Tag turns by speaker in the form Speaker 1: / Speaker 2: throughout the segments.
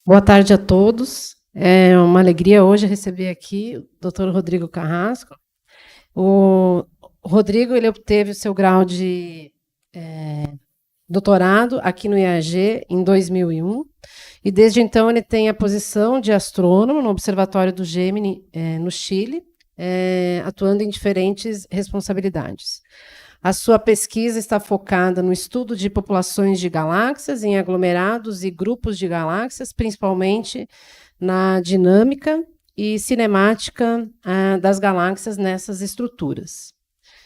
Speaker 1: Boa tarde a todos. É uma alegria hoje receber aqui o Dr. Rodrigo Carrasco. O Rodrigo ele obteve o seu grau de doutorado aqui no IAG em 2001 e desde então ele tem a posição de astrônomo no Observatório do Gemini, no Chile, atuando em diferentes responsabilidades. A sua pesquisa está focada no estudo de populações de galáxias em aglomerados e grupos de galáxias, principalmente na dinâmica e cinemática das galáxias nessas estruturas.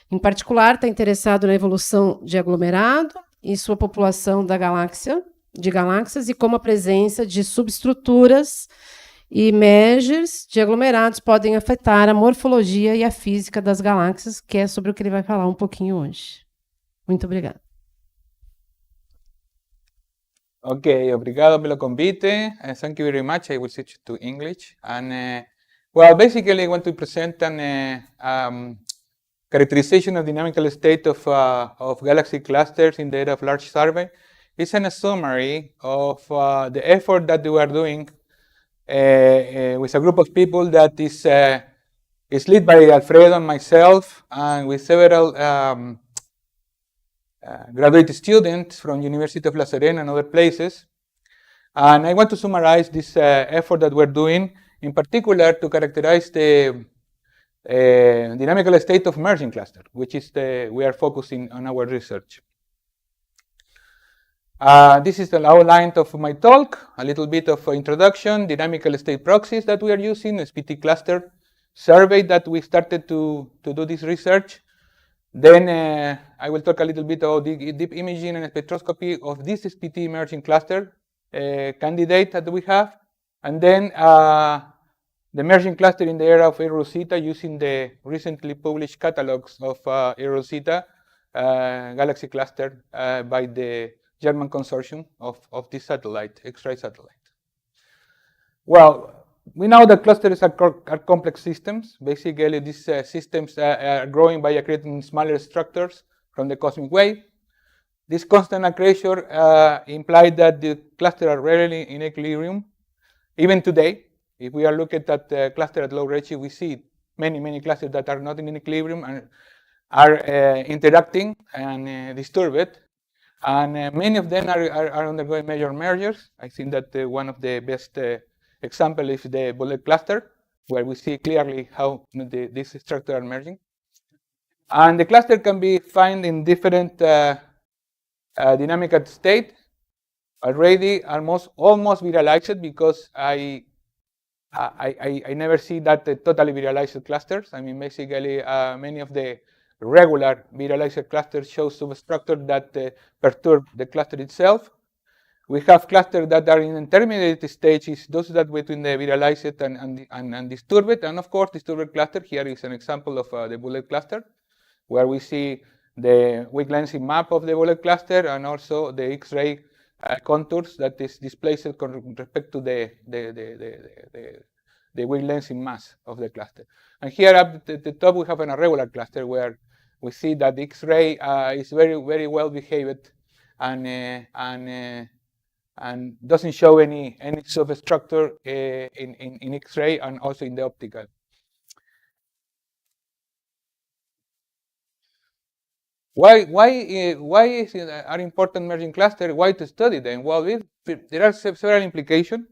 Speaker 1: Em particular, está interessado na evolução de aglomerado e sua população de galáxias e como a presença de subestruturas e mergers de aglomerados podem afetar a morfologia e a física das galáxias, que é sobre o que ele vai falar um pouquinho hoje. Muito obrigada.
Speaker 2: Okay, obrigado pelo convite. Thank you very much. I will switch to English. And well, basically, I want to present an characterization of dynamical state of galaxy clusters in the era of large survey. It's a summary of the effort that we are doing with a group of people that is led by Alfredo and myself, and with several graduate students from University of La Serena and other places. And I want to summarize this effort that we're doing, in particular to characterize the dynamical state of merging cluster, which is we are focusing on our research. This is the outline of my talk, a little bit of introduction, dynamical state proxies that we are using, SPT cluster survey that we started to do this research. Then I will talk a little bit about deep imaging and spectroscopy of this SPT merging cluster candidate that we have. And then the merging cluster in the era of Rosita using the recently published catalogs of Rosita galaxy cluster by the German consortium of this satellite, X-ray satellite. Well, we know that clusters are complex systems. Basically, these systems are growing by accreting smaller structures from the cosmic wave. This constant accretion implies that the clusters are rarely in equilibrium. Even today, if we are looking at the cluster at low redshift, we see many clusters that are not in equilibrium and are interacting and disturbed. And many of them are undergoing major mergers. I think that one of the best example is the bullet cluster, where we see clearly how these structures are merging. And the cluster can be found in different dynamical state. Already almost virialized, because I never see that totally virialized clusters. I mean, basically many of the regular virialized clusters show substructures that perturb the cluster itself. We have clusters that are in intermediate stages, those that between the virialized and disturbed. And of course, disturbed cluster, here is an example of the bullet cluster, where we see the weak lensing map of the bullet cluster and also the X-ray contours that is displaced with respect to the weak lensing mass of the cluster. And here at the top, we have an irregular cluster where we see that the X-ray is very well behaved and doesn't show any substructure in X-ray and also in the optical. Why are important merging clusters? Why to study them? Well, there are several implications.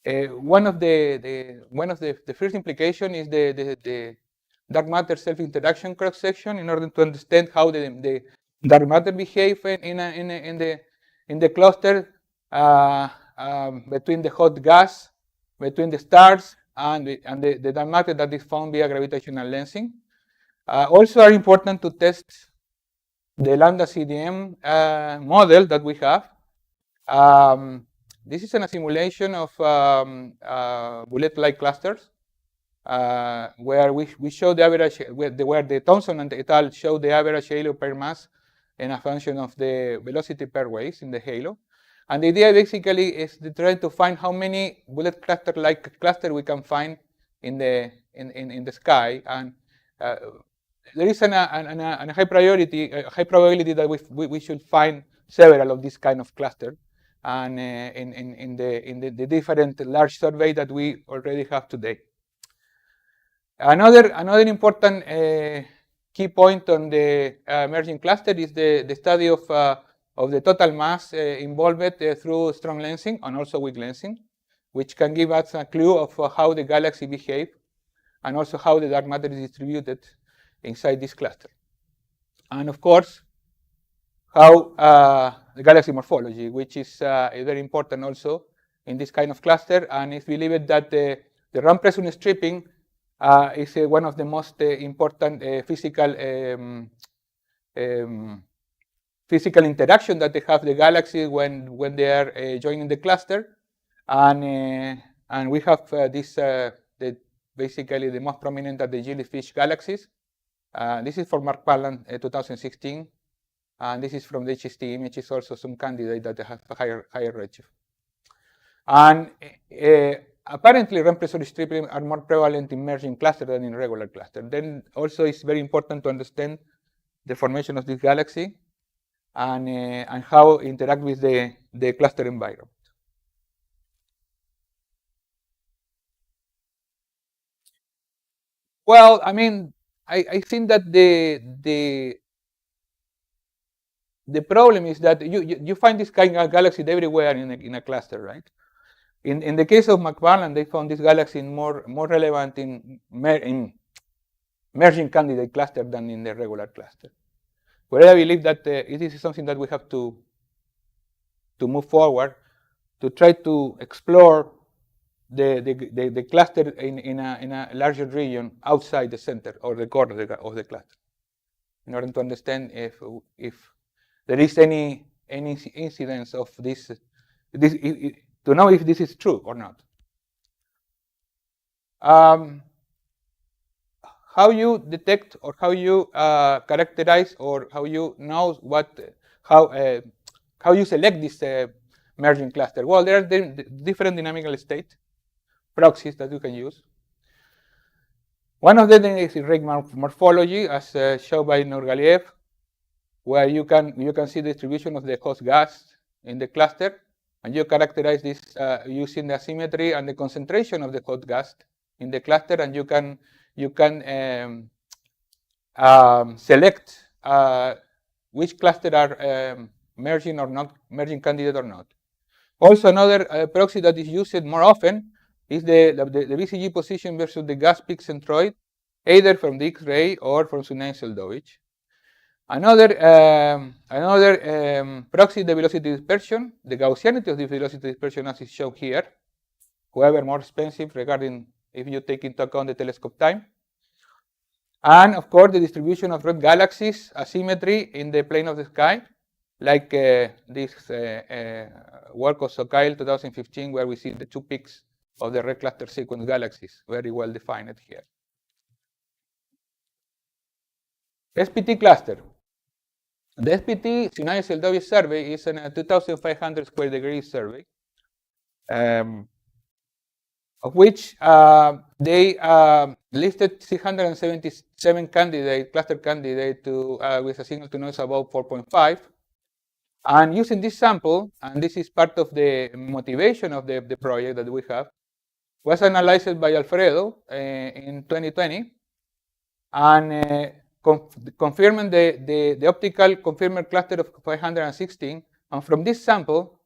Speaker 2: One of the first implication is the dark matter self-interaction cross-section, in order to understand how the dark matter behave in the cluster between the hot gas, between the stars, and the dark matter that is found via gravitational lensing. Also are important to test the lambda CDM model that we have. This is a simulation of bullet-like clusters, where we show the average, where the Thomson and et al. Show the average halo pair mass in a function of the velocity pairways in the halo. And the idea basically is to try to find how many bullet cluster-like cluster we can find in the sky. And there is a high probability that we should find several of these kind of clusters. and in the different large survey that we already have today. Another important key point on the merging cluster is the study of the total mass involved through strong lensing and also weak lensing, which can give us a clue of how the galaxy behave and also how the dark matter is distributed inside this cluster. And of course, how the galaxy morphology, which is very important also in this kind of cluster. And it's believed that the ramp presune stripping is one of the most important physical interaction that they have the galaxy when they are joining the cluster. And we have this basically the most prominent are the jellyfish galaxies. This is from McFarland 2016, and this is from the HST image. Is also some candidate that have a higher redshift. And apparently, ramp presure stripping are more prevalent in merging cluster than in regular cluster. Then also it's very important to understand the formation of this galaxy and how interact with the cluster environment. Well, I mean, I think that the problem is that you find this kind of galaxy everywhere in a cluster, right? In the case of McFarland, they found this galaxy more relevant in merging candidate cluster than in the regular cluster. Where I believe that this is something that we have to move forward to try to explore the cluster in a larger region outside the center or the core of the cluster, in order to understand if there is any incidence of this to know if this is true or not. How you detect or how you characterize or how you know how you select this merging cluster? Well, there are different dynamical states, proxies that you can use. One of them is ring morphology, as shown by Nourgaliev, where you can see the distribution of the host gas in the cluster, and you characterize this using the asymmetry and the concentration of the host gas in the cluster, and you can select which cluster are merging or not, merging candidate or not. Also, another proxy that is used more often is the VCG position versus the gas peak centroid, either from the X-ray or from Sunensel dosage. Another proxy is the velocity dispersion, the Gaussianity of the velocity dispersion as is shown here, however more expensive regarding if you take into account the telescope time. And of course, the distribution of red galaxies, asymmetry in the plane of the sky, like this work of Sokail 2015, where we see the two peaks of the red cluster sequence galaxies, very well defined here. SPT cluster. The SPT Sunensel dosage survey is a 2,500 square degree survey, of which they listed 677 cluster candidates with a signal to noise above 4.5. And using this sample, and this is part of the motivation of the project that we have, was analyzed by Alfredo in 2020, and confirming the optical confirmed cluster of 516. And from this sample,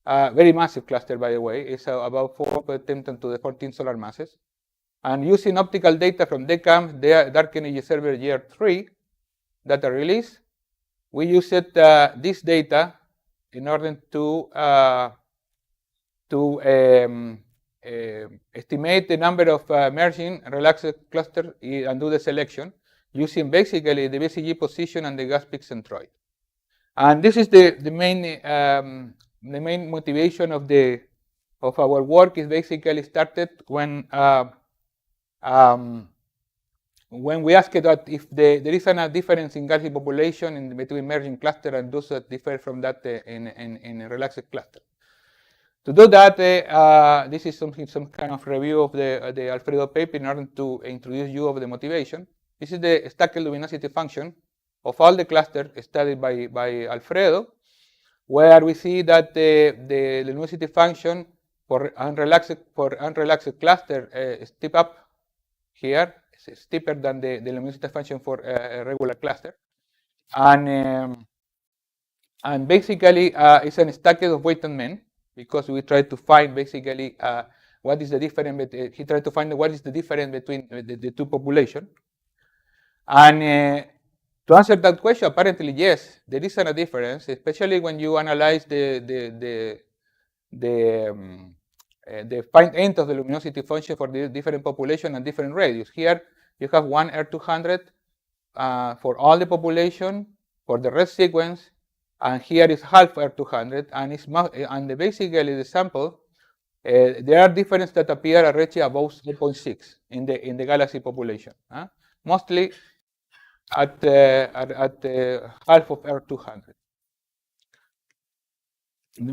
Speaker 2: very massive cluster, by the way, is about 4 to the 14 solar masses. And using optical data from DECaLS, the Dark Energy Server Year 3 data release, we used this data in order to estimate the number of merging relaxed clusters and do the selection using basically the VCG position and the gas peak centroid. And this is the main motivation of our work is basically started when we asked that if there is a difference in galaxy population in between merging cluster and those that differ from that in a relaxed cluster. To do that, this is some kind of review of the Alfredo paper in order to introduce you of the motivation. This is the stacked luminosity function of all the clusters studied by Alfredo, where we see that the luminosity function for unrelaxed cluster step up here. It's steeper than the luminosity function for a regular cluster. And basically, it's a stack of weight and mean, because we try to find basically what is the difference. He tried to find what is the difference between the two populations. And to answer that question, apparently yes, there is a difference, especially when you analyze the fine end of the luminosity function for the different population and different radius. Here you have one R200 for all the population for the red sequence, and here is half R200, and basically the sample. There are differences that appear at redshift above 0.6 in the galaxy population, mostly at half of R200.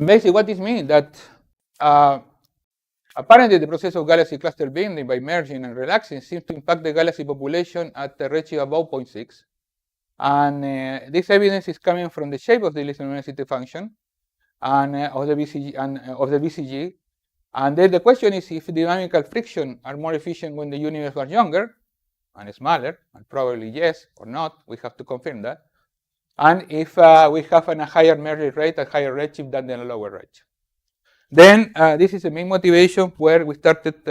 Speaker 2: Basically, what this means that apparently the process of galaxy cluster binding by merging and relaxing seems to impact the galaxy population at a redshift above 0.6. And this evidence is coming from the shape of the luminosity function and of the VCG. And then the question is if dynamical friction are more efficient when the universe was younger and smaller, and probably yes or not, we have to confirm that. And if we have a higher merger rate, a higher redshift than a lower redshift. Then this is the main motivation where we started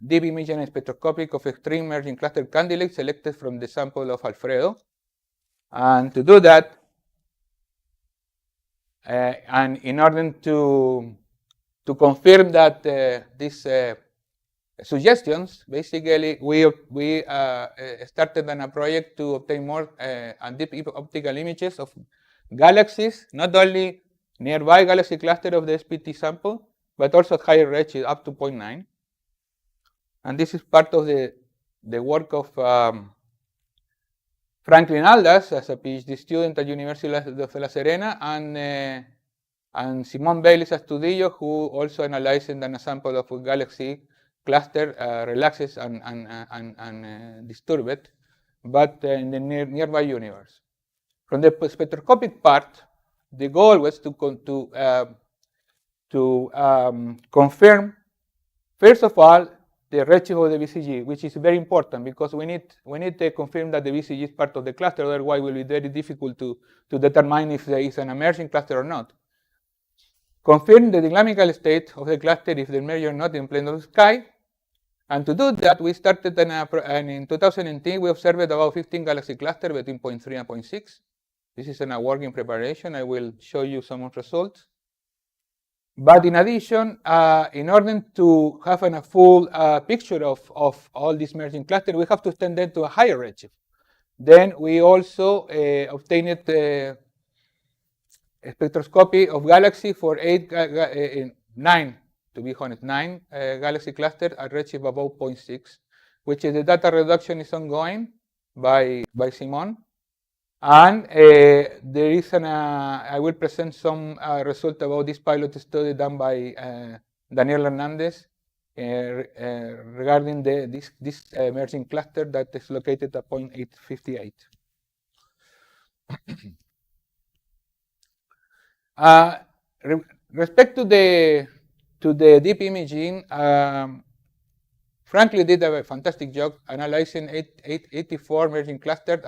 Speaker 2: deep imaging and spectroscopic of extreme merging cluster candidates selected from the sample of Alfredo. And to do that, and in order to confirm that these suggestions, basically we started on a project to obtain more and deep optical images of galaxies, not only nearby galaxy cluster of the SPT sample, but also at higher redshift up to 0.9. And this is part of the work of Franklin Aldas as a PhD student at University of La Serena, and Simon Baylis Astudillo, who also analyzed a sample of a galaxy cluster, relaxes and disturbed, but in the nearby universe. From the spectroscopic part, the goal was to confirm, first of all, the redshift of the VCG, which is very important because we need to confirm that the VCG is part of the cluster. Otherwise, it will be very difficult to determine if there is an emerging cluster or not. Confirm the dynamical state of the cluster if the merger is not in plane of the sky. And to do that, we started in 2010, we observed about 15 galaxy clusters between 0.3 and 0.6. This is a work in preparation. I will show you some results. But in addition, in order to have a full picture of all these merging clusters, we have to extend them to a higher redshift. Then we also obtained a spectroscopy of galaxy for 9 galaxy clusters at redshift above 0.6, which is the data reduction is ongoing by Simon. And there is I will present some result about this pilot study done by Daniel Hernandez regarding this emerging cluster that is located at 0.858. Respect to the deep imaging, Franklin did a fantastic job analyzing 84 emerging clusters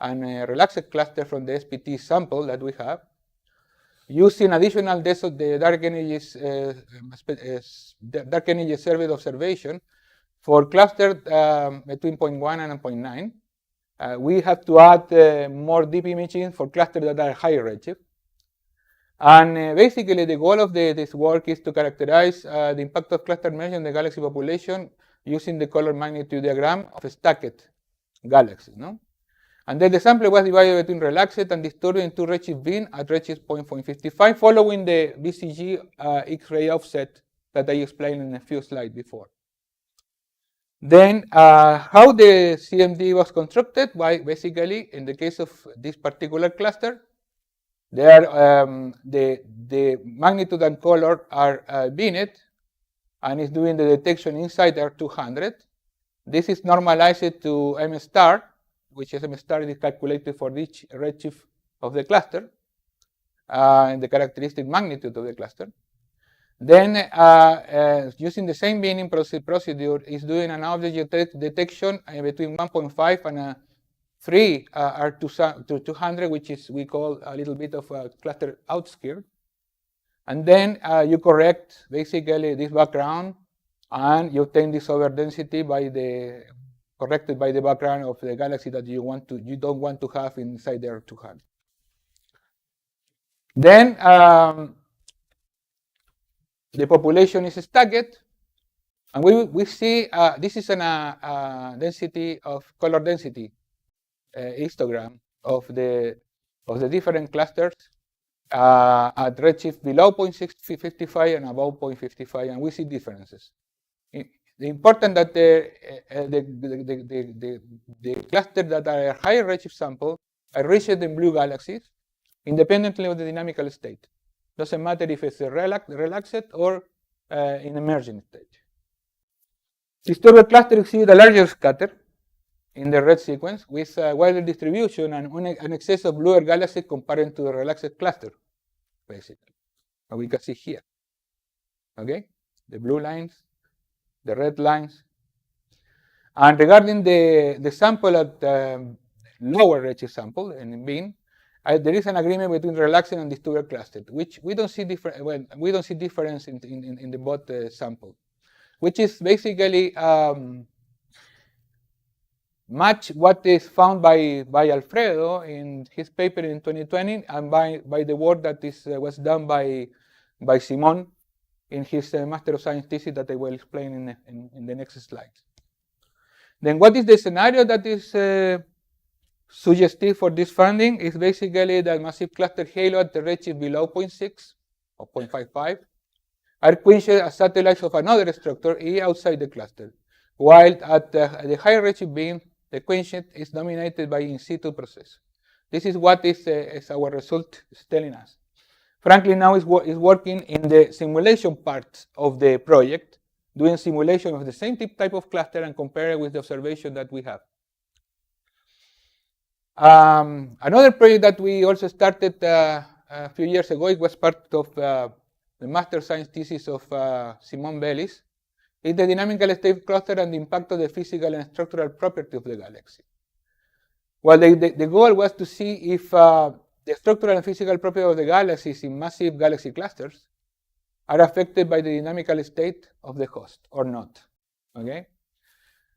Speaker 2: and a relaxed cluster from the SPT sample that we have, using additional the dark energy survey observation for clusters between 0.1 and 0.9. We have to add more deep imaging for clusters that are higher redshift. And basically, the goal of this work is to characterize the impact of cluster merging in the galaxy population using the color magnitude diagram of stacked galaxies. And then the sample was divided between relaxed and disturbed into redshift bin at redshift 0.55, following the VCG X-ray offset that I explained in a few slides before. Then how the CMD was constructed? Basically, in the case of this particular cluster, there the magnitude and color are binned, and is doing the detection inside R200. This is normalized to M star, which is M star is calculated for each redshift of the cluster. the characteristic magnitude of the cluster. Then, using the same binning procedure, is doing an object detection between 1.5 and 3 R200, which is we call a little bit of a cluster outskirt. And then you correct basically this background, and you obtain this overdensity corrected by the background of the galaxy that you don't want to have inside the R200. Then the population is stacked, and we see this is a density of color density histogram of the different clusters at redshift below 0.655 and above 0.55, and we see differences. The important that the clusters that are higher redshift sample are rich in blue galaxies, independently of the dynamical state. Doesn't matter if it's relaxed or in emerging state. Disturbed cluster exhibit a larger scatter in the red sequence with a wider distribution and an excess of bluer galaxies compared to the relaxed cluster, basically. And we can see here. Okay, the blue lines, the red lines. And regarding the sample at lower redshift sample in bin, there is an agreement between relaxed and disturbed cluster, which we don't see different. Well, we don't see difference in the both sample, which is basically match what is found by Alfredo in his paper in 2020, and by the work that was done by Simon in his Master of Science thesis that I will explain in the next slide. Then what is the scenario that is suggestive for this finding? Is basically that massive cluster halo at the redshift below 0.6 or 0.55 are quenched as satellites of another structure E outside the cluster, while at the higher redshift beam, the quenching is dominated by in situ process. This is what is our result is telling us. Frankly, now is working in the simulation part of the project, doing simulation of the same type of cluster and compare it with the observation that we have. Another project that we also started a few years ago, it was part of the Master Science thesis of Simon Bellis, is the dynamical state cluster and the impact of the physical and structural property of the galaxy. Well, the goal was to see if the structural and physical property of the galaxies in massive galaxy clusters are affected by the dynamical state of the host or not. Okay.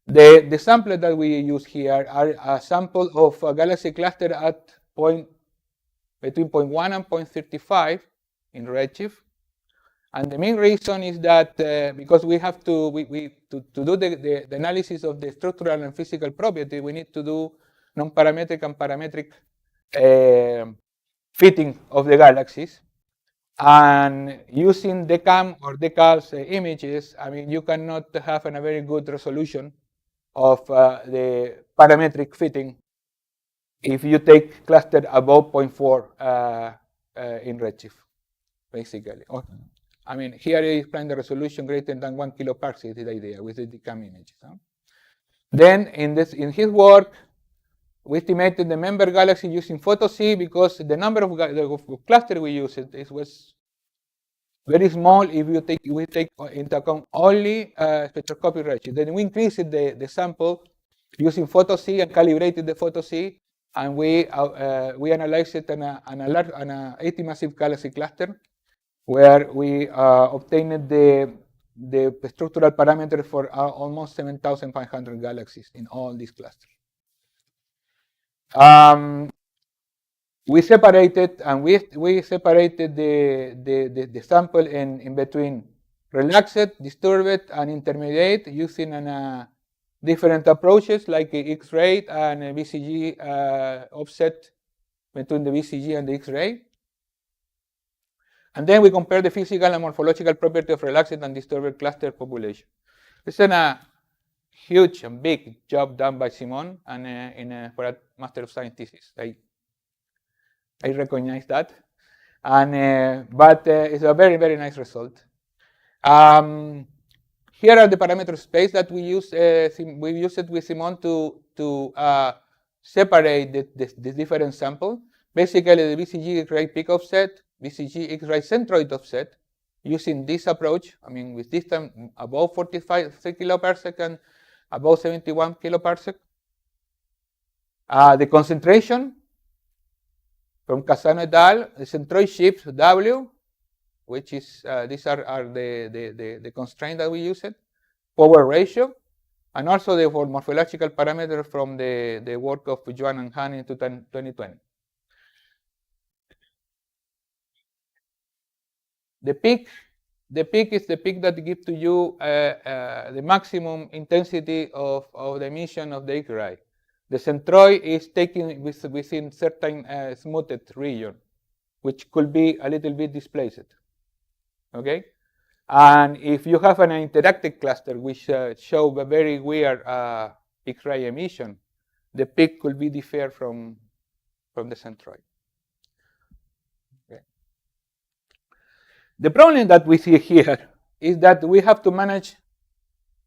Speaker 2: The sample that we use here are a sample of a galaxy cluster at between 0.1 and 0.35 in redshift. And the main reason is that because we have to do the analysis of the structural and physical property, we need to do non-parametric and parametric fitting of the galaxies. And using DECaM or DECaLS images, I mean, you cannot have a very good resolution of the parametric fitting if you take cluster above 0.4 in redshift, basically. I mean, here I explain the resolution greater than 1 kiloparsec is the idea with the DECaM images. Then in his work, we estimated the member galaxy using photo-C because the number of clusters we used was very small if we take into account only spectroscopic redshift. Then we increased the sample using photo-C and calibrated the photo-C, and we analyzed it on a 80 massive galaxy cluster, where we obtained the structural parameters for almost 7,500 galaxies in all these clusters. We separated the sample in between relaxed, disturbed, and intermediate using different approaches like X-ray and VCG offset between the VCG and the X-ray. And then we compare the physical and morphological property of relaxed and disturbed cluster population. This is a huge and big job done by Simon and for a Master of Science thesis. I recognize that, and but it's a very, very nice result. Here are the parameter space that we use. We use it with Simon to separate the different sample. basically the BCG X-ray peak offset, BCG X-ray centroid offset, using this approach, I mean, with distance above 45 kiloparsec and above 71 kiloparsec. The concentration from Casano et al., the centroid shifts W, which is, these are the constraints that we use it, power ratio, and also the morphological parameter from the work of Joan and Han in 2020. The peak is the peak that gives to you the maximum intensity of the emission of the X-ray. The centroid is taken within certain smoothed region, which could be a little bit displaced. Okay, and if you have an interactive cluster which show a very weird X-ray emission, the peak could be different from the centroid. Okay. The problem that we see here is that we have to manage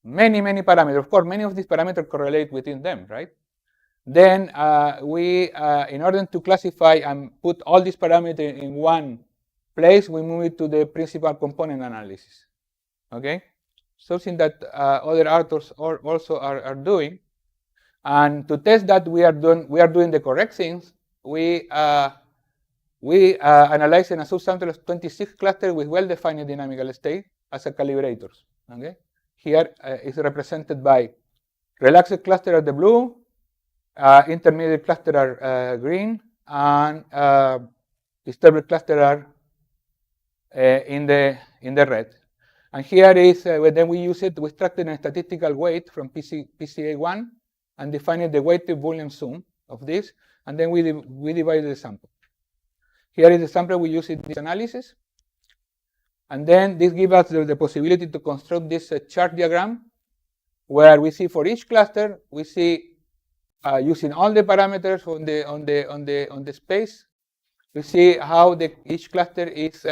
Speaker 2: many parameters. Of course, many of these parameters correlate within them, right? Then in order to classify and put all these parameters in one place, we move it to the principal component analysis. Okay, something that other authors also are doing. And to test that, we are doing the correct things. We analyze in a subsample of 26 clusters with well-defined dynamical state as a calibrators. Okay, here is represented by relaxed cluster are the blue, intermediate cluster are green, and disturbed cluster are in the red. And here is then we use it. We extracted a statistical weight from PCA1 and defined the weighted Boolean sum of this, and then we divided the sample. Here is the sample we use in this analysis, and then this gives us the possibility to construct this chart diagram, where we see for each cluster we see using all the parameters on the space, we see how each cluster is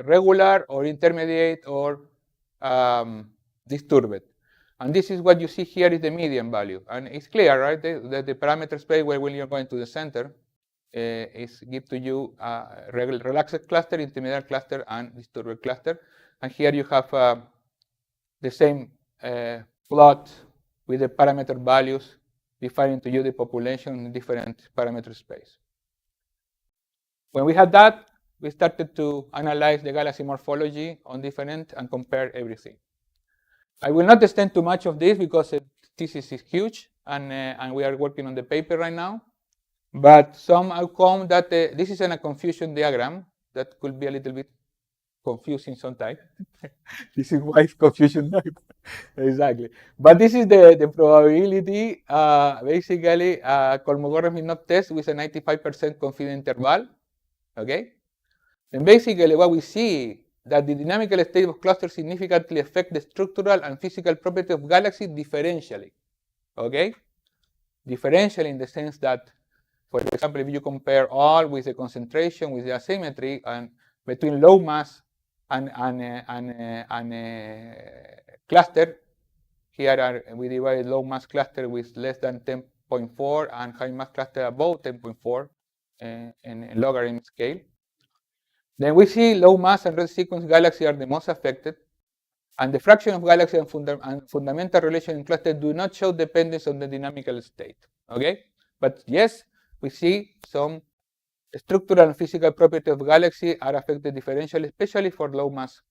Speaker 2: regular or intermediate or disturbed. And this is what you see here is the median value. And it's clear, right, that the parameter space where when you're going to the center is give to you relaxed cluster, intermediate cluster, and disturbed cluster. And here you have the same plot with the parameter values defining to you the population in different parameter space. When we had that, we started to analyze the galaxy morphology on different and compare everything. I will not extend too much of this because the thesis is huge, and we are working on the paper right now. But some outcome that this is in a confusion diagram that could be a little bit confusing sometimes. This is why it's confusion type. Exactly. But this is the probability, basically, Kolmogorov-Smirnov test with a 95% confidence interval. Okay? And basically what we see that the dynamical state of clusters significantly affect the structural and physical property of galaxies differentially. Okay? Differentially in the sense that, for example, if you compare all with the concentration, with the asymmetry, and between low mass and cluster, here we divide low mass cluster with less than 10.4 and high mass cluster above 10.4 in logarithm scale. Then we see low mass and red sequence galaxies are the most affected, and the fraction of galaxies and fundamental relation in clusters do not show dependence on the dynamical state. Okay, but yes, we see some structural and physical properties of galaxies are affected differentially, especially for low mass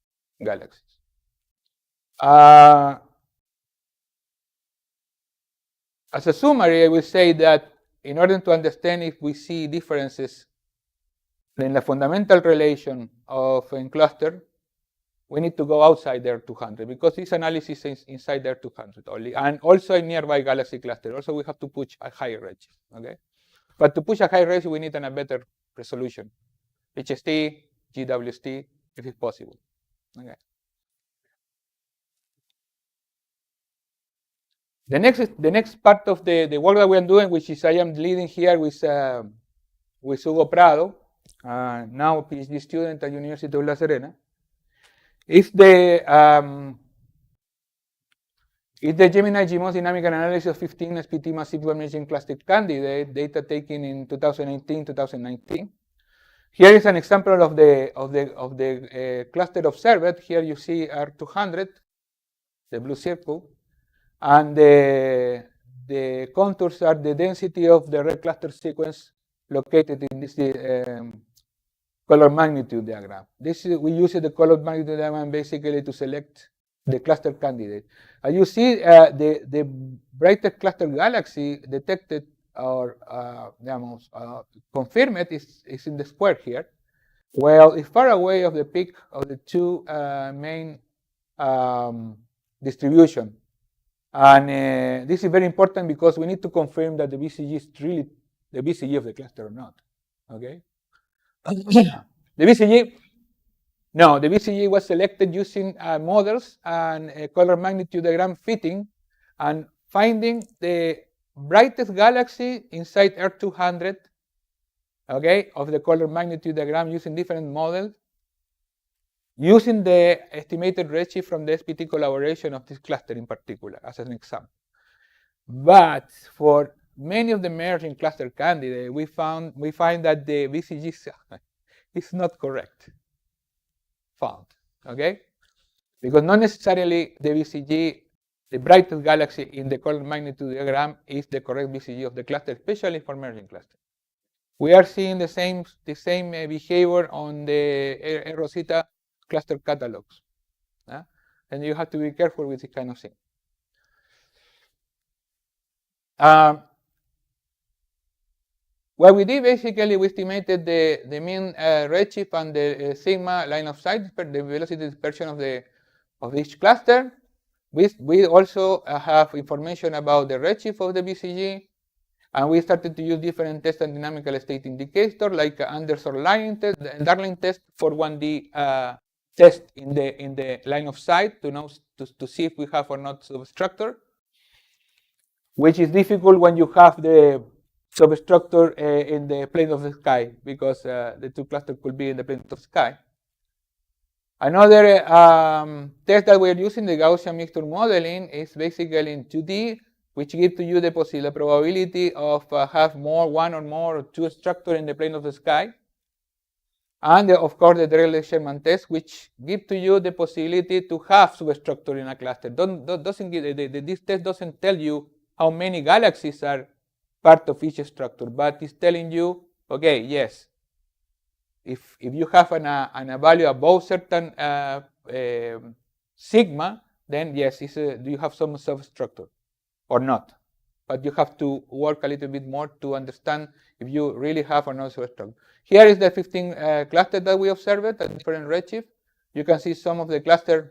Speaker 2: galaxies. As a summary, I will say that in order to understand if we see differences in the fundamental relation of a cluster, we need to go outside there 200 because this analysis is inside there 200 only, and also a nearby galaxy cluster. Also, we have to push a higher range. Okay, but to push a higher range, we need a better resolution, HST, GWST, if it's possible. Okay. The next part of the work that we are doing, which is I am leading here with Hugo Prado, now a PhD student at University of La Serena, is It's the Gemini GMOS dynamical analysis of 15 SPT massive well-measuring cluster candidate data taken in 2018-2019. Here is an example of the cluster observed. Here you see R200, the blue circle, and the contours are the density of the red cluster sequence located in this color magnitude diagram. We use the color magnitude diagram basically to select the cluster candidate. As you see, the brightest cluster galaxy detected or confirmed is in the square here. Well, it's far away of the peak of the two main distribution. And this is very important because we need to confirm that the BCG is really the BCG of the cluster or not. Okay. The BCG was selected using models and a color magnitude diagram fitting and finding the brightest galaxy inside R200, okay, of the color magnitude diagram using different models, using the estimated redshift from the SPT collaboration of this cluster in particular as an example. But for many of the merging cluster candidates, we find that the BCG is not correct. Found, okay? Because not necessarily the BCG, the brightest galaxy in the color magnitude diagram is the correct BCG of the cluster, especially for merging clusters. We are seeing the same behavior on the Rosetta cluster catalogs. And you have to be careful with this kind of thing. What we did basically, we estimated the mean redshift and the sigma line of sight, the velocity dispersion of each cluster. We also have information about the redshift of the BCG, and we started to use different test and dynamical state indicators like Anders or Darling test for 1D test in the line of sight to see if we have or not substructure, which is difficult when you have the substructure in the plane of the sky, because the two clusters could be in the plane of the sky. Another test that we're using, the Gaussian mixture modeling, is basically in 2D, which gives to you the probability of have one or more or two structures in the plane of the sky. And of course, the Drexler-Sherman test, which gives to you the possibility to have substructure in a cluster. This test doesn't tell you how many galaxies are part of each structure, but it's telling you, okay, yes, if you have a value above certain sigma, then yes, do you have some substructure or not? But you have to work a little bit more to understand if you really have or not substructure. Here is the 15 cluster that we observed at different redshift. You can see some of the clusters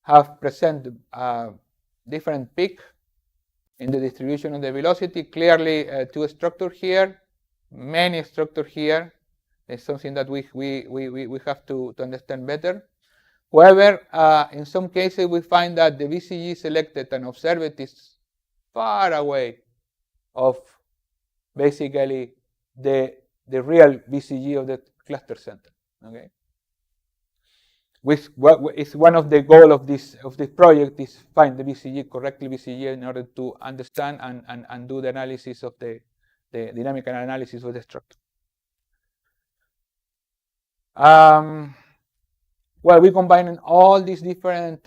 Speaker 2: have present different peak in the distribution of the velocity. Clearly, two structures here, many structures here. It's something that we have to understand better. However, in some cases, we find that the BCG selected and observed is far away of basically the real BCG of the cluster center. Okay. What is one of the goals of this project is find the BCG, correctly BCG, in order to understand and do the analysis of the dynamical analysis of the structure. Well, we combine all these different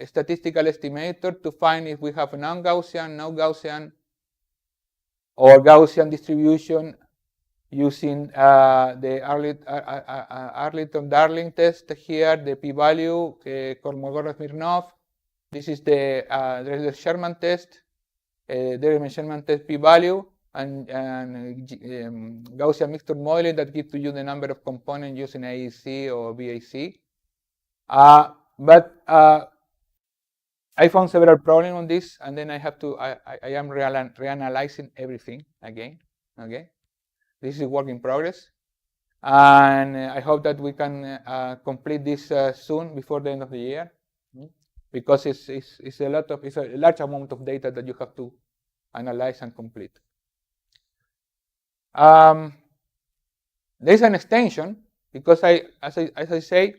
Speaker 2: statistical estimators to find if we have a non-Gaussian, no Gaussian, or Gaussian distribution using the Arlington-Darling test here, the p-value, Kolmogorov-Smirnov. This is the Drexler-Sherman test, Drexler-Sherman test p-value, and Gaussian mixture modeling that gives to you the number of components using AEC or BAC. But I found several problems on this, and then I am reanalyzing everything again. Okay. This is a work in progress, and I hope that we can complete this soon, before the end of the year, because it's a large amount of data that you have to analyze and complete. There's an extension because as I say,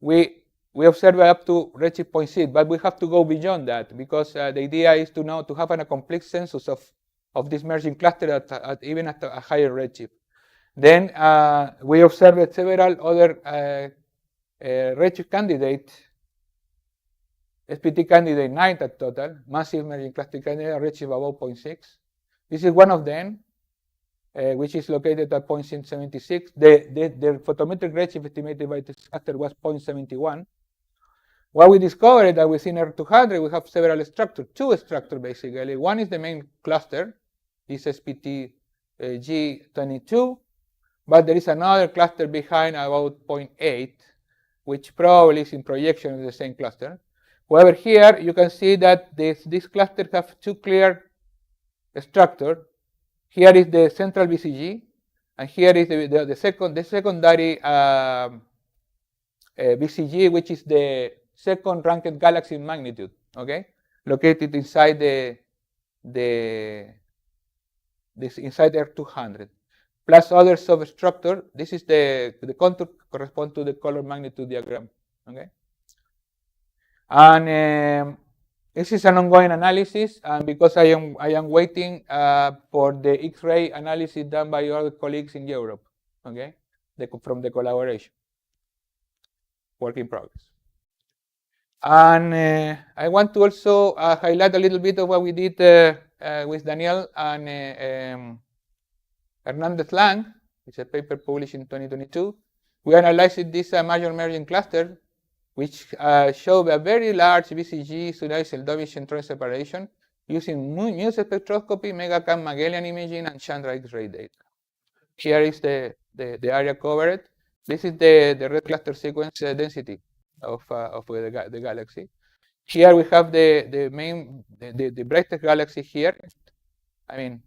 Speaker 2: we we observe up to redshift 0.6, but we have to go beyond that because the idea is to have a complete census of this merging cluster even at a higher redshift. Then we observed several other redshift candidates, SPT candidate 9 at total, massive merging cluster candidate, redshift above 0.6. This is one of them, which is located at 0.76. The photometric redshift estimated by this cluster was 0.71. What we discovered that within R200 we have several structures, two structures basically. One is the main cluster, this SPT G22, but there is another cluster behind about 0.8, which probably is in projection of the same cluster. However, here you can see that this cluster have two clear structures. Here is the central VCG, and here is the secondary VCG, which is the second ranked galaxy in magnitude. Okay, located inside inside R200, plus other substructure. This is the contour correspond to the color magnitude diagram. Okay, and this is an ongoing analysis, and because I am waiting for the X-ray analysis done by other colleagues in Europe. Okay, from the collaboration. Work in progress. And I want to also highlight a little bit of what we did with Daniel and Hernandez Lang. It's a paper published in 2022. We analyzed this major merging cluster, which showed a very large VCG Cidade centron separation using Muse spectroscopy, megacam Magellan imaging, and Chandra X-ray data. Here is the area covered. This is the red cluster sequence density of the galaxy. Here we have the brightest galaxy here. I mean,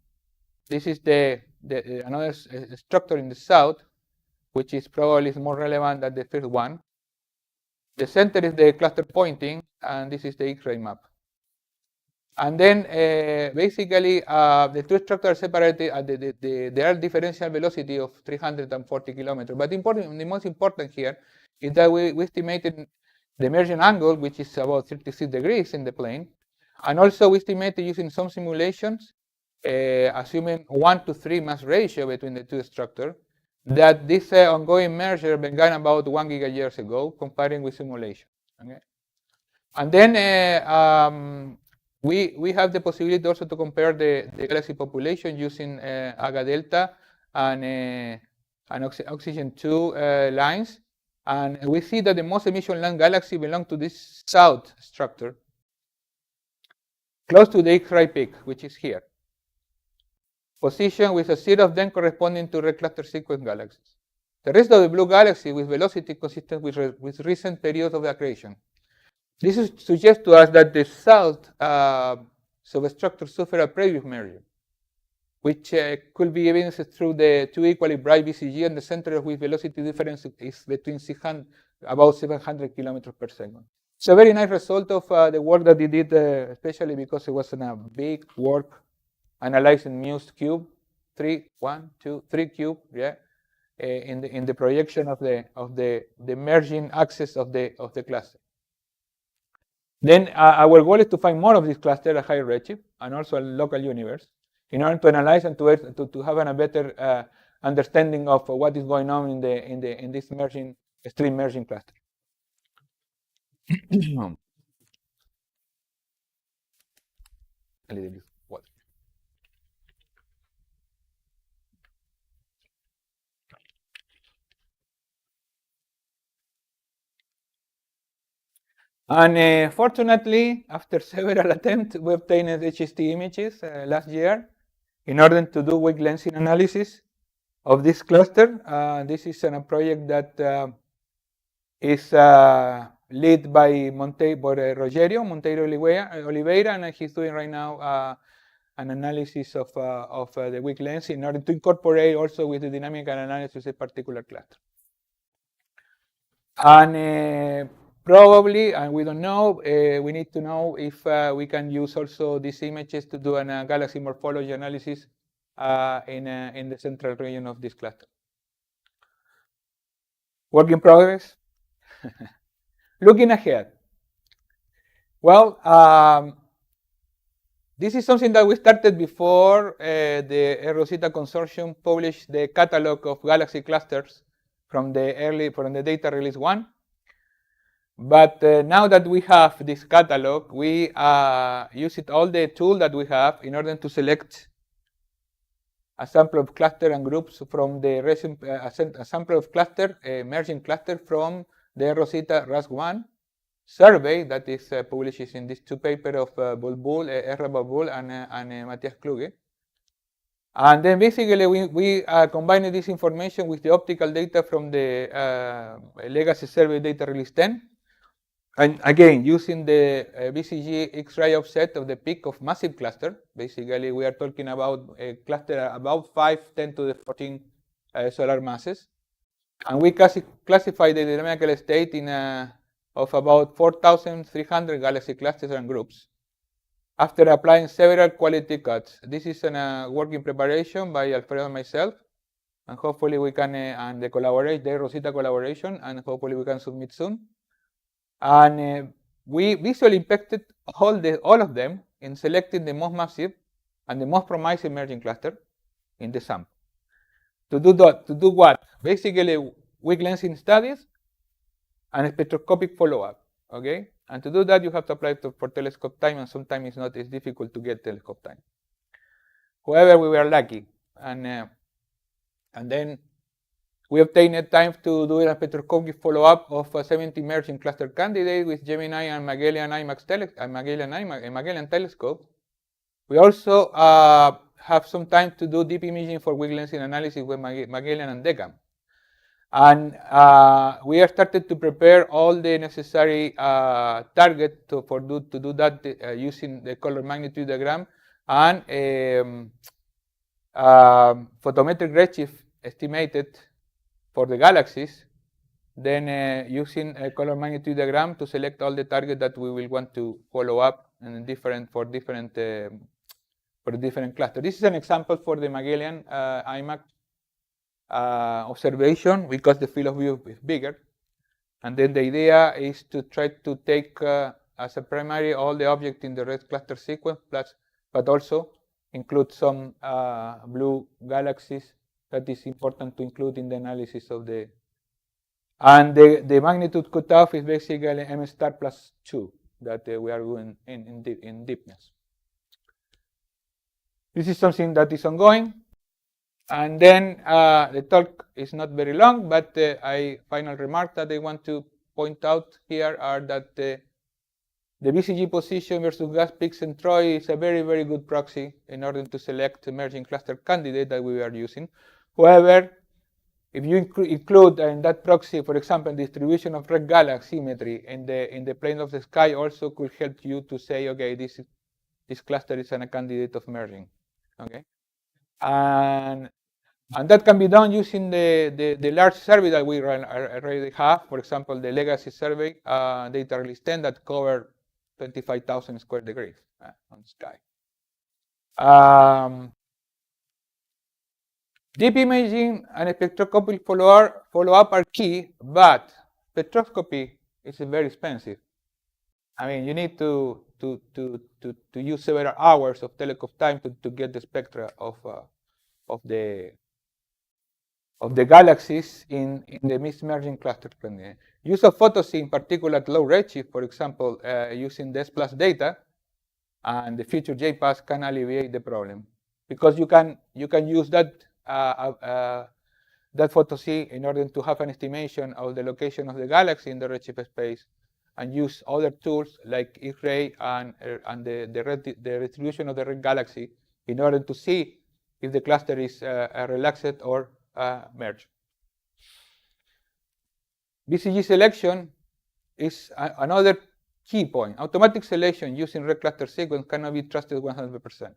Speaker 2: this is another structure in the south, which is probably more relevant than the first one. The center is the cluster pointing, and this is the X-ray map. And then basically the two structures are separated at there are differential velocity of 340 kilometers. But the most important here is that we estimated the merging angle, which is about 36 degrees in the plane. And also we estimated using some simulations, assuming 1:3 mass ratio between the two structures, that this ongoing merger began about 1 gigayears ago, comparing with simulation. Okay? And then we have the possibility also to compare the galaxy population using Aga Delta and oxygen 2 lines. And we see that the most emission line galaxy belong to this south structure, close to the X-ray peak, which is here, position with a series of them corresponding to red cluster sequence galaxies. The rest of the blue galaxy with velocity consistent with recent periods of accretion. This suggests to us that the south substructure suffered a previous merger, which could be evidenced through the two equally bright VCG and the center of which velocity difference is between about 700 kilometers per second. It's a very nice result of the work that they did, especially because it was a big work analyzing Muse cube, 3 cube, yeah, in the projection of the merging axis of the cluster. Then our goal is to find more of this cluster at higher redshift and also a local universe in order to analyze and to have a better understanding of what is going on in this extreme merging cluster. A little bit water. And fortunately, after several attempts, we obtained HST images last year in order to do weak lensing analysis of this cluster. This is a project that is led by Rogerio Monteiro Oliveira, and he's doing right now an analysis of the weak lens in order to incorporate also with the dynamical analysis a particular cluster. And probably, and we don't know, we need to know if we can use also these images to do a galaxy morphology analysis in the central region of this cluster. Work in progress. Looking ahead. Well, this is something that we started before the Rosita Consortium published the catalog of galaxy clusters from the data release 1. But now that we have this catalog, we use all the tools that we have in order to select a sample of cluster and groups from the a sample of cluster, merging cluster from the Rosita RAS1 survey that is published in these two papers of Bulbul, Erra Bulbul and Matthias Kluge. And then basically we combine this information with the optical data from the legacy survey data release 10. And again, using the BCG X-ray offset of the peak of massive cluster. Basically, we are talking about a cluster about 10 to the 14 solar masses. And we classify the dynamical state in of about 4,300 galaxy clusters and groups after applying several quality cuts. This is a work in preparation by Alfredo and myself. And hopefully we can, and the Rosita collaboration, and hopefully we can submit soon. And we visually impacted all of them in selecting the most massive and the most promising emerging cluster in the sample. To do what? Basically, weak lensing studies and spectroscopic follow-up. Okay, and to do that, you have to apply for telescope time, and sometimes it's difficult to get telescope time. However, we were lucky, and then we obtained time to do a spectroscopic follow-up of 70 emerging cluster candidates with Gemini and Magellan Magellan telescope. We also have some time to do deep imaging for weak lensing analysis with Magellan and DECaLS. And we have started to prepare all the necessary target to do that using the color magnitude diagram and photometric redshift estimated for the galaxies, then using a color magnitude diagram to select all the targets that we will want to follow up and for different clusters. This is an example for the Magellan IMAC observation because the field of view is bigger. And then the idea is to try to take as a primary all the objects in the red cluster sequence, but also include some blue galaxies that is important to include in the analysis of the. And the magnitude cutoff is basically m star plus 2 that we are doing in deepness. This is something that is ongoing. And then the talk is not very long, but final remark that I want to point out here are that the BCG position versus gas peaks and Troy is a very, very good proxy in order to select emerging cluster candidate that we are using. However, if you include in that proxy, for example, distribution of red galaxy symmetry in the plane of the sky, also could help you to say, okay, this cluster is a candidate of merging. Okay, and that can be done using the large survey that we already have. For example, the legacy survey data release 10 that cover 25,000 square degrees on the sky. Deep imaging and spectroscopic follow-up are key, but spectroscopy is very expensive. I mean, you need to use several hours of telescope time to get the spectra of the galaxies in the mismerging cluster plane. Use of photosy, in particular at low redshift, for example, using the S+ data and the future JPass can alleviate the problem because you can use that photosy in order to have an estimation of the location of the galaxy in the redshift space, and use other tools like X-ray and the distribution of the red galaxy in order to see if the cluster is relaxed or merged. BCG selection is another key point. Automatic selection using red cluster sequence cannot be trusted 100%.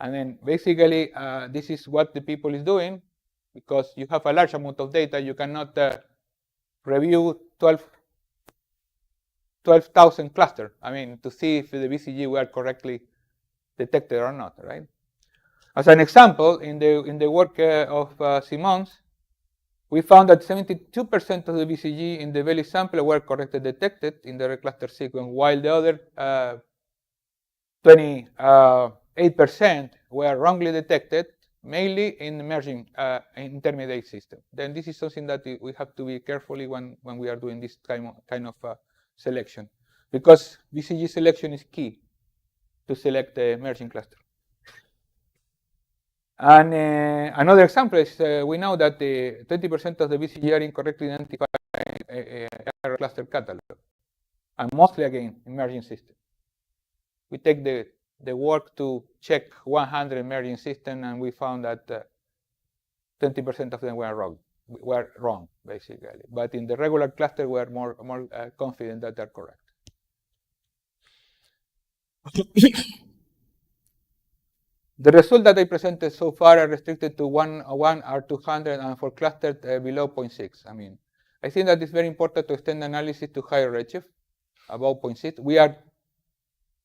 Speaker 2: And then basically, this is what the people is doing because you have a large amount of data. You cannot review 12,000 clusters. I mean, to see if the BCG were correctly detected or not, right? As an example, in the work of Simons, We found that 72% of the VCG in the Veli sample were correctly detected in the recluster sequence, while the other 28% were wrongly detected, mainly in emerging intermediate system. Then this is something that we have to be carefully when we are doing this kind of selection, because VCG selection is key to select the emerging cluster. And another example is we know that 20% of the VCG are incorrectly identified error cluster catalog, and mostly again emerging system. We take the work to check 100 emerging systems, and we found that 20% of them were wrong, basically. But in the regular cluster, we are more confident that they're correct. The results that I presented so far are restricted to 1 or 200, and for clusters below 0.6. I mean, I think that it's very important to extend analysis to higher redshift, above 0.6. We are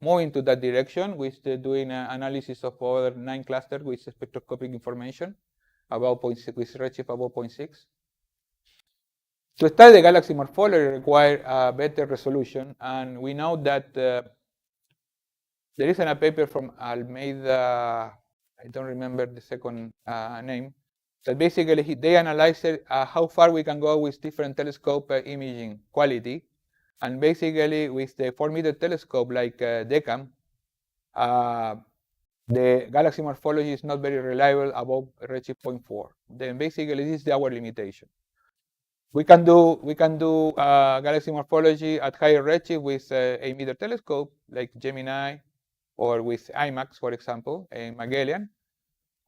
Speaker 2: moving to that direction with doing analysis of other 9 clusters with spectroscopic information about 0.6, with redshift above 0.6. To study the galaxy morphology requires better resolution, and we know that there is a paper from Almeida, I don't remember the second name, that basically they analyzed how far we can go with different telescope imaging quality. And basically with the 4-meter telescope like DECaLS, the galaxy morphology is not very reliable above redshift 0.4. Then basically this is our limitation. We can do galaxy morphology at higher redshift with 8-meter telescope like Gemini, or with IMAX, for example, in Magellan.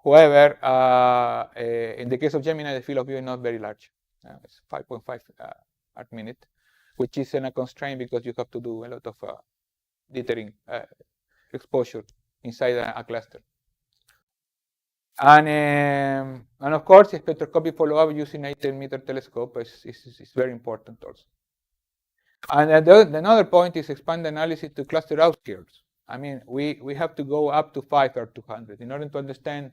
Speaker 2: However, in the case of Gemini, the field of view is not very large. It's 5.5 arc minute, which is a constraint because you have to do a lot of dithering exposure inside a cluster. And of course, spectroscopic follow-up using 18-meter telescope is very important also. And another point is expand the analysis to cluster outskirts. I mean, we have to go up to 5 or 200 in order to understand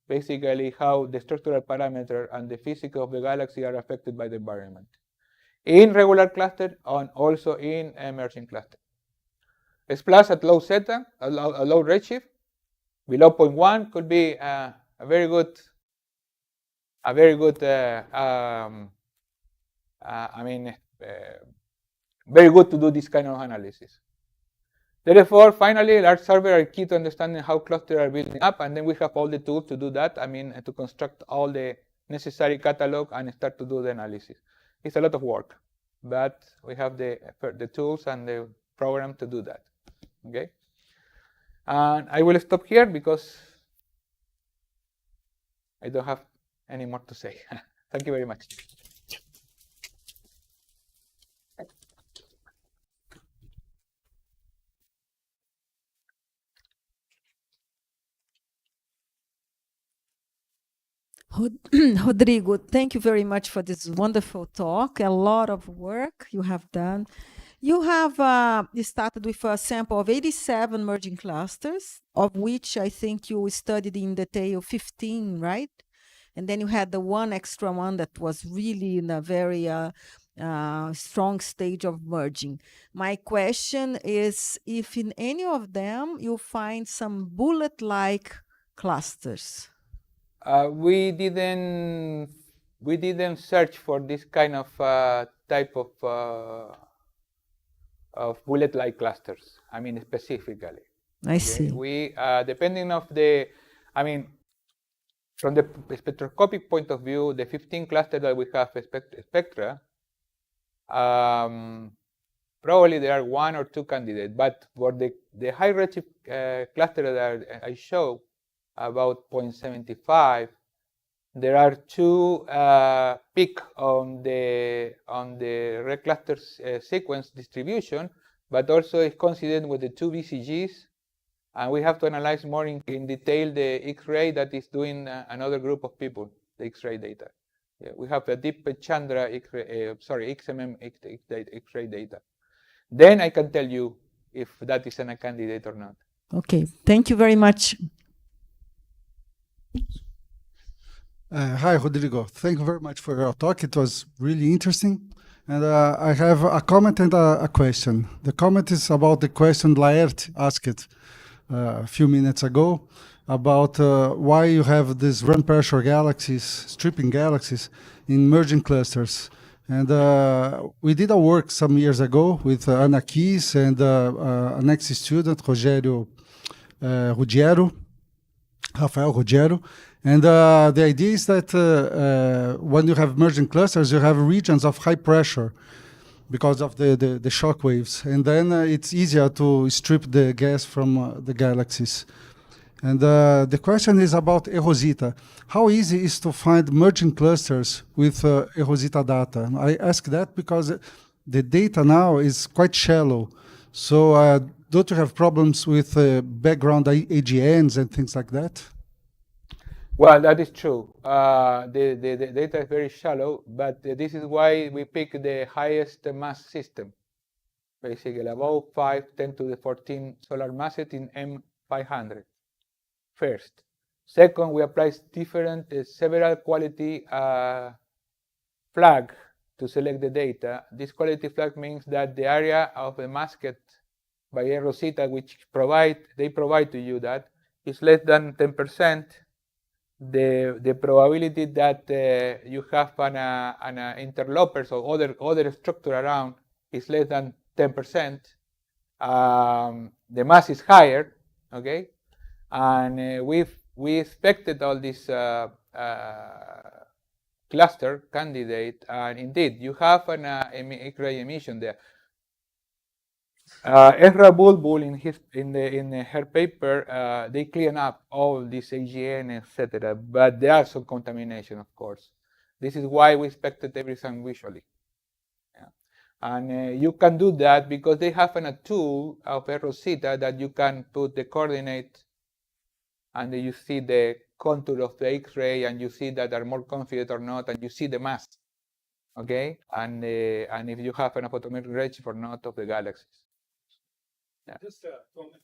Speaker 2: basically how the structural parameter and the physics of the galaxy are affected by the environment in regular cluster and also in emerging cluster. S plus at low zeta, a low redshift, below 0.1 could be a very good, very good to do this kind of analysis. Therefore, finally, large servers are key to understanding how clusters are building up, and then we have all the tools to do that. I mean, to construct all the necessary catalog and start to do the analysis. It's a lot of work, but we have the tools and the program to do that. Okay, and I will stop here because I don't have any more to say. Thank you very much.
Speaker 3: Rodrigo, thank you very much for this wonderful talk. A lot of work you have done. You have started with a sample of 87 merging clusters, of which I think you studied in detail 15, right? And then you had the one extra one that was really in a very strong stage of merging. My question is if in any of them you find some bullet-like clusters.
Speaker 2: We didn't search for this kind of type of bullet-like clusters. I mean, specifically.
Speaker 3: I see.
Speaker 2: We depending of the, I mean, from the spectroscopic point of view, the 15 clusters that we have spectra, probably there are 1 or 2 candidates. But for the high redshift cluster that I show, about 0.75, there are 2 peak on the red cluster sequence distribution, but also is coincident with the 2 VCGs, and we have to analyze more in detail the X-ray that is doing another group of people, the X-ray data. Yeah, we have a deep Chandra XMM X-ray data. Then I can tell you if that is a candidate or not.
Speaker 3: Okay, thank you very much.
Speaker 4: Hi, Rodrigo. Thank you very much for your talk. It was really interesting. And I have a comment and a question. The comment is about the question Laert asked a few minutes ago about why you have these run pressure galaxies, stripping galaxies in merging clusters. And we did a work some years ago with Ana Keys and an ex-student, Rafael Ruggiero. And the idea is that when you have merging clusters, you have regions of high pressure because of the shock waves. And then it's easier to strip the gas from the galaxies. And the question is about eROSITA. How easy is to find merging clusters with eROSITA data? I ask that because the data now is quite shallow. So don't you have problems with background AGNs and things like that?
Speaker 2: Well, that is true. The data is very shallow, but this is why we pick the highest mass system. Basically, about 10 to the 14 solar masses in M500. First. Second, we apply different several quality flag to select the data. This quality flag means that the area of the masket by eROSITA, which they provide to you that, is less than 10%. The probability that you have an interlopers or other structure around is less than 10%. The mass is higher, okay, and we expected all this cluster candidate, and indeed you have an X-ray emission there. Ezra Bulbul in her paper, they clean up all this AGN, etc. But there are some contamination, of course. This is why we expected everything visually. Yeah. And you can do that because they have a tool of eROSITA that you can put the coordinate, and you see the contour of the X-ray, and you see that they're more confident or not, and you see the mass. Okay, and if you have an photometric redshift or not of the galaxies. Yeah.
Speaker 5: Just a comment.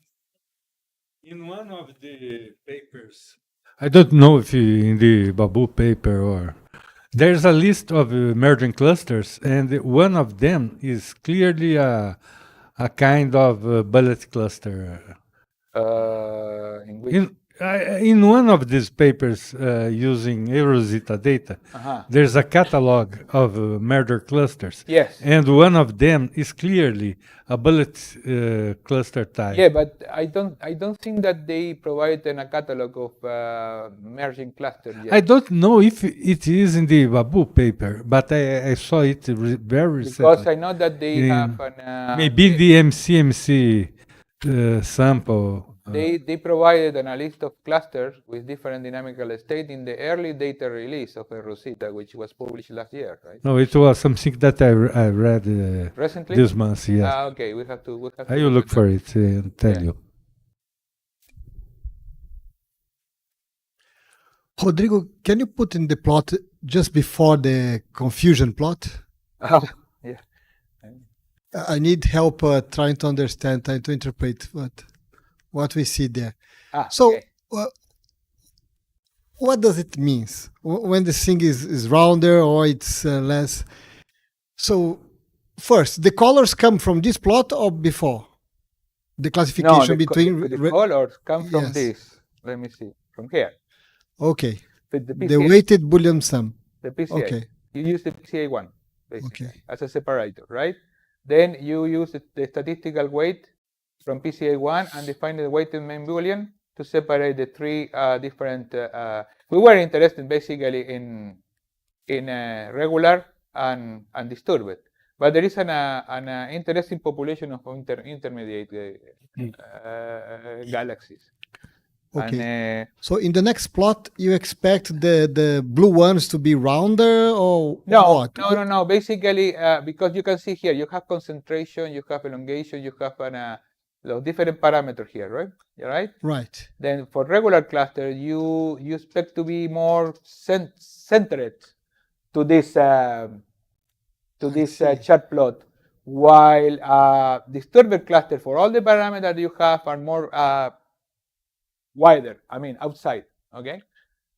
Speaker 5: In one of the papers, I don't know if in the Babu paper or there's a list of merging clusters, and one of them is clearly a kind of bullet cluster.
Speaker 2: In which?
Speaker 5: In one of these papers using eROSITA data, there's a catalog of merger clusters.
Speaker 2: Yes.
Speaker 5: And one of them is clearly a bullet cluster type.
Speaker 2: Yeah, but I don't think that they provide a catalog of merging clusters yet.
Speaker 5: I don't know if it is in the Babu paper, but I saw it very recently.
Speaker 2: Because I know that they have an...
Speaker 5: maybe in the MCMC sample.
Speaker 2: They provided a list of clusters with different dynamical state in the early data release of eROSITA, which was published last year, right?
Speaker 5: No, it was something that I read
Speaker 2: recently
Speaker 5: this month. Yes.
Speaker 2: Okay, we have to.
Speaker 5: I will look for it and tell you.
Speaker 6: Rodrigo, can you put in the plot just before the confusion plot?
Speaker 2: Yeah.
Speaker 6: I need help trying to understand, trying to interpret what we see there. So,
Speaker 2: okay.
Speaker 6: What does it mean when the thing is rounder or it's less? So, first, the colors come from this plot or before? The classification between...
Speaker 2: the colors come from this. Let me see. From here.
Speaker 6: Okay.
Speaker 2: The
Speaker 6: weighted Boolean sum.
Speaker 2: The PCA. Okay. You use the PCA1, basically, as a separator, right? Then you use the statistical weight from PCA1 and define the weighted main Boolean to separate the three different. We were interested basically in regular and disturbed, but there is an interesting population of intermediate galaxies.
Speaker 6: Okay.
Speaker 2: And,
Speaker 6: so in the next plot, you expect the blue ones to be rounder or what?
Speaker 2: No. Basically, because you can see here, you have concentration, you have elongation, you have different parameters here, right? Right.
Speaker 6: Right.
Speaker 2: Then for regular cluster, you expect to be more centered to this chart plot, while disturbed cluster for all the parameters you have are more wider. I mean outside. Okay.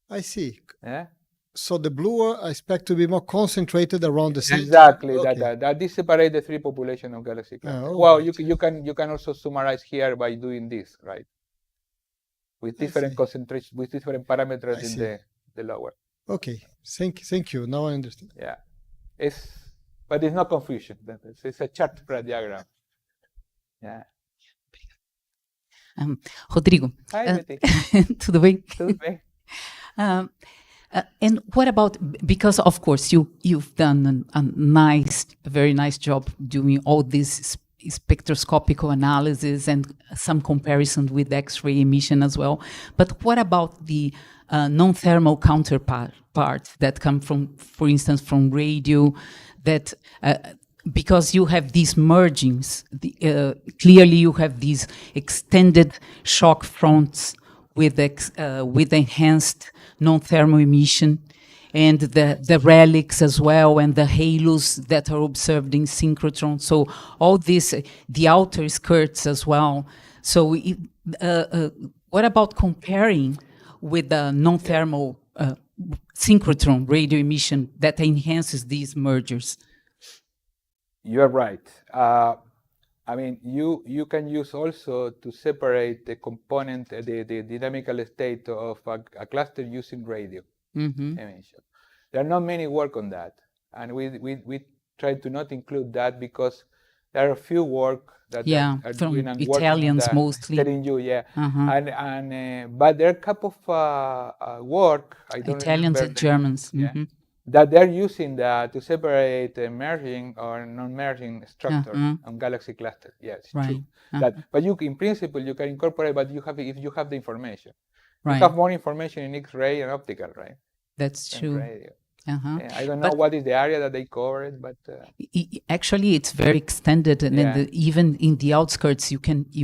Speaker 6: I see.
Speaker 2: Yeah.
Speaker 6: So the blue I expect to be more concentrated around the center.
Speaker 2: Exactly.
Speaker 6: Okay.
Speaker 2: That this separate the three population of galaxy clusters.
Speaker 6: Oh,
Speaker 2: Well,
Speaker 6: right.
Speaker 2: you can also summarize here by doing this, right? With different
Speaker 6: see.
Speaker 2: concentration, with different parameters
Speaker 6: I
Speaker 2: in
Speaker 6: see.
Speaker 2: the lower.
Speaker 6: Okay. Thank you. Now I understand.
Speaker 2: Yeah, but it's not confusion. It's a chart spread diagram. Yeah.
Speaker 7: Rodrigo,
Speaker 2: Hi, Betty.
Speaker 7: tudo bem?
Speaker 2: Tudo bem?
Speaker 7: And what about, because of course you've done a very nice job doing all this spectroscopic analysis and some comparison with X-ray emission as well. But what about the non-thermal counterpart that come from, for instance, from radio, that because you have these mergings, clearly you have these extended shock fronts with enhanced non-thermal emission, and the relics as well, and the halos that are observed in synchrotron. So all this, the outer skirts as well. So what about comparing with the non-thermal synchrotron radio emission that enhances these mergers?
Speaker 2: You're right. I mean, you can use also to separate the component, the dynamical state of a cluster using radio emission. There are not many work on that, and we try to not include that because there are a few work that are
Speaker 7: from
Speaker 2: doing and
Speaker 7: Italians
Speaker 2: working
Speaker 7: mostly.
Speaker 2: telling you, but there are a couple of work. I don't
Speaker 7: Italians
Speaker 2: remember
Speaker 7: and Germans.
Speaker 2: that they're using that to separate merging or non-merging structure on galaxy clusters. Yes,
Speaker 7: Right.
Speaker 2: true. But you, in principle, you can incorporate. But if you have the information,
Speaker 7: Right.
Speaker 2: you have more information in X-ray and optical, right?
Speaker 7: That's
Speaker 2: than
Speaker 7: true.
Speaker 2: radio.
Speaker 7: Uh-huh.
Speaker 2: I don't know what is the area that they covered, but
Speaker 7: Actually, it's very extended, and then even in the outskirts, you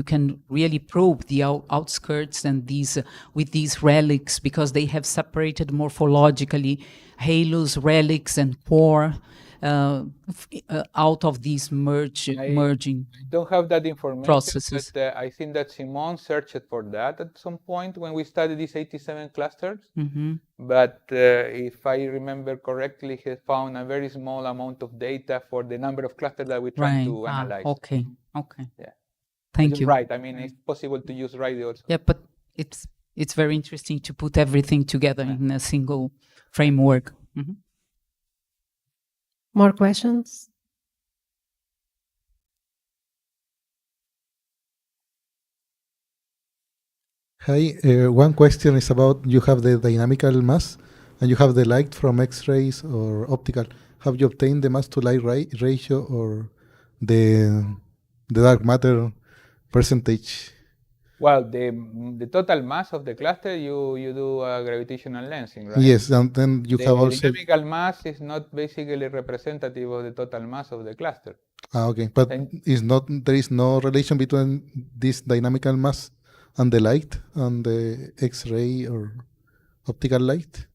Speaker 7: can really probe the outskirts and these with these relics, because they have separated morphologically halos, relics, and core out of these merging
Speaker 2: I don't have that information.
Speaker 7: processes.
Speaker 2: But I think that Simon searched for that at some point when we studied these 87 clusters. But if I remember correctly, he found a very small amount of data for the number of clusters that we try to analyze.
Speaker 7: Okay.
Speaker 2: Yeah.
Speaker 7: Thank you.
Speaker 2: Right. I mean, it's possible to use radio also.
Speaker 7: Yeah, but it's very interesting to put everything together in a single framework.
Speaker 1: More questions?
Speaker 8: Hi, one question is about, you have the dynamical mass and you have the light from X-rays or optical. Have you obtained the mass to light ratio or the dark matter percentage?
Speaker 2: Well, the total mass of the cluster, you do gravitational lensing, right?
Speaker 8: Yes, and then you have also...
Speaker 2: The dynamical mass is not basically representative of the total mass of the cluster.
Speaker 8: Okay, but there is no relation between this dynamical mass and the light, and the X-ray or optical light?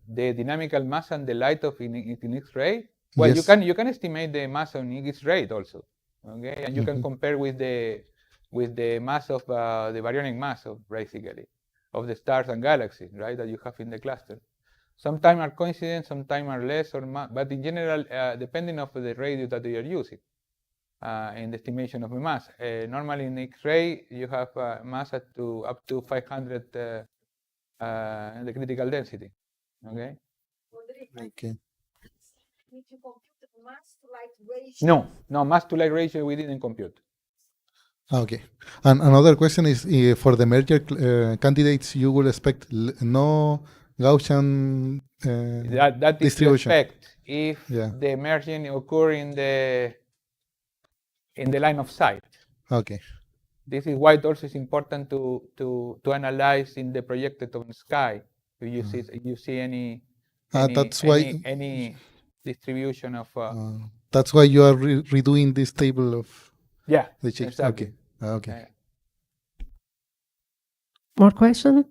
Speaker 2: The dynamical mass and the light of in X-ray. Well,
Speaker 8: yes.
Speaker 2: you can estimate the mass on X-ray also, okay, and you can compare with the mass of the baryonic mass of basically of the stars and galaxies, right, that you have in the cluster. Sometimes are coincident, sometimes are less or but in general, depending on the radius that you are using. In the estimation of the mass. Normally in X-ray, you have mass up to 500 the critical density. Okay.
Speaker 8: Okay.
Speaker 3: Did you compute the mass to light ratio?
Speaker 2: No, mass to light ratio we didn't compute.
Speaker 8: Okay. And another question is, for the merger candidates, you will expect no Gaussian
Speaker 2: that is
Speaker 8: distribution.
Speaker 2: Expect if the merging occur in the line of sight.
Speaker 8: Okay.
Speaker 2: This is why it also is important to analyze in the projected on the sky. If you see any distribution of.
Speaker 8: That's why you are redoing this table of.
Speaker 2: Yeah.
Speaker 8: The change.
Speaker 2: Exactly.
Speaker 8: Okay.
Speaker 1: More question?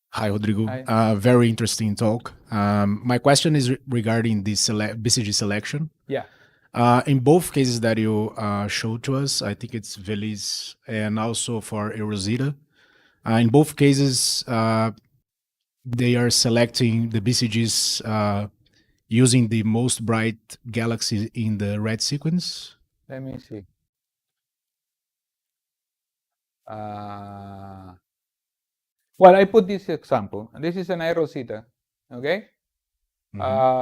Speaker 9: Hi, Rodrigo.
Speaker 2: Hi.
Speaker 9: Very interesting talk. My question is regarding the BCG selection.
Speaker 2: Yeah.
Speaker 9: In both cases that you showed to us, I think it's Velis and also for Erosita. In both cases, they are selecting the BCGs using the most bright galaxy in the red sequence?
Speaker 2: Let me see. Well, I put this example. This is an Rosita, okay?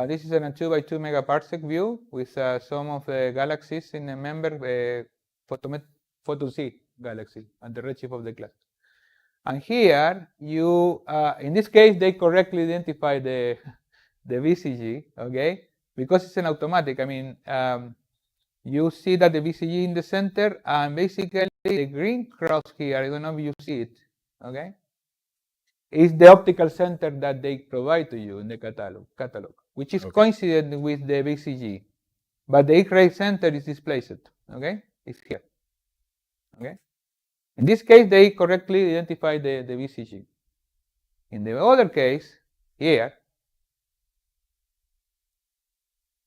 Speaker 2: This is a 2 by 2 megaparsec view with some of the galaxies in a member photo C galaxy at the redshift of the cluster. And here, you, in this case, they correctly identify the VCG, okay? Because it's an automatic. I mean, you see that the VCG in the center, and basically the green cross here, I don't know if you see it, okay? Is the optical center that they provide to you in the catalog, which is coincident with the VCG. But the X-ray center is displaced, okay? It's here, okay? In this case, they correctly identify the VCG. In the other case, here,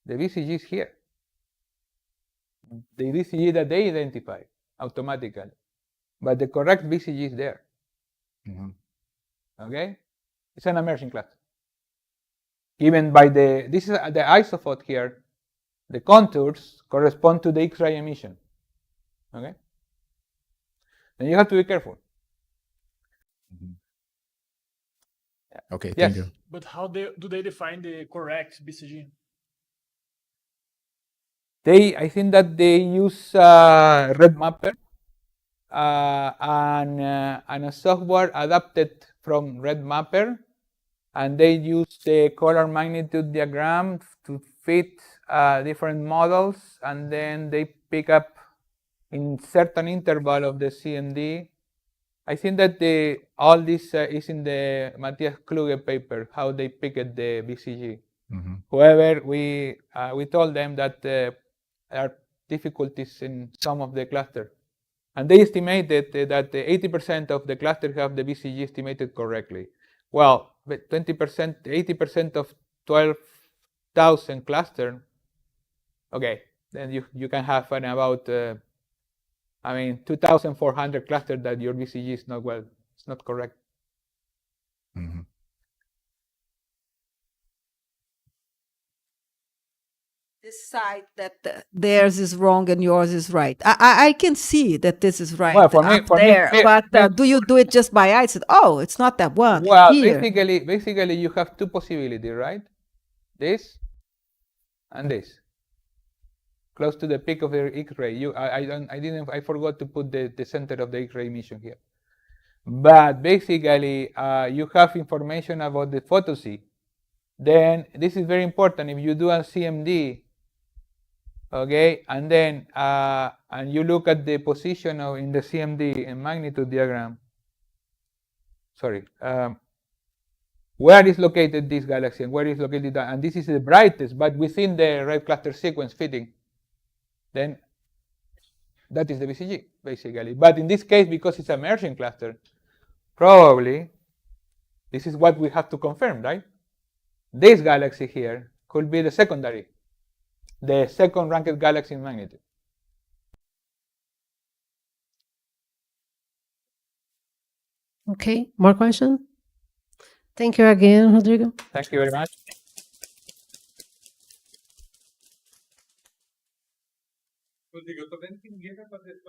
Speaker 2: the VCG is here. The VCG that they identify automatically. But the correct VCG is there. Okay? It's an emerging cluster. Given by this is the isophote here, the contours correspond to the X-ray emission. Okay? Then you have to be careful.
Speaker 9: Okay,
Speaker 2: Yes.
Speaker 9: thank you.
Speaker 10: But how do they define the correct BCG?
Speaker 2: I think that they use red mapper and a software adapted from red mapper, and they use the color magnitude diagram to fit different models, and then they pick up in certain interval of the CMD. I think that all this is in the Matthias Kluge paper, how they picked the BCG. However, we told them that there are difficulties in some of the cluster. And they estimated that 80% of the cluster have the BCG estimated correctly. Well, but 20%, 80% of 12,000 cluster, okay, then you can have an about, 2,400 cluster that your BCG is not it's not correct.
Speaker 3: This side that theirs is wrong and yours is right. I can see that this is right.
Speaker 2: Well, for me,
Speaker 3: but do you do it just by eye? Oh, it's not that one.
Speaker 2: Well,
Speaker 3: here.
Speaker 2: basically, you have two possibilities, right? This and this, close to the peak of the X-ray. I forgot to put the center of the X-ray emission here. But basically, you have information about the photo C. Then this is very important. If you do a CMD, okay, and then and you look at the position in the CMD and magnitude diagram. Sorry, where is located this galaxy and where is located that? And this is the brightest, but within the red cluster sequence fitting. Then that is the BCG basically. But in this case, because it's a merging cluster, probably this is what we have to confirm, right? This galaxy here could be the secondary, the second ranked galaxy in magnitude.
Speaker 1: Okay, more questions? Thank you again, Rodrigo.
Speaker 2: Thank you very much.
Speaker 5: Rodrigo, eu tô vendo que ninguém vai fazer esse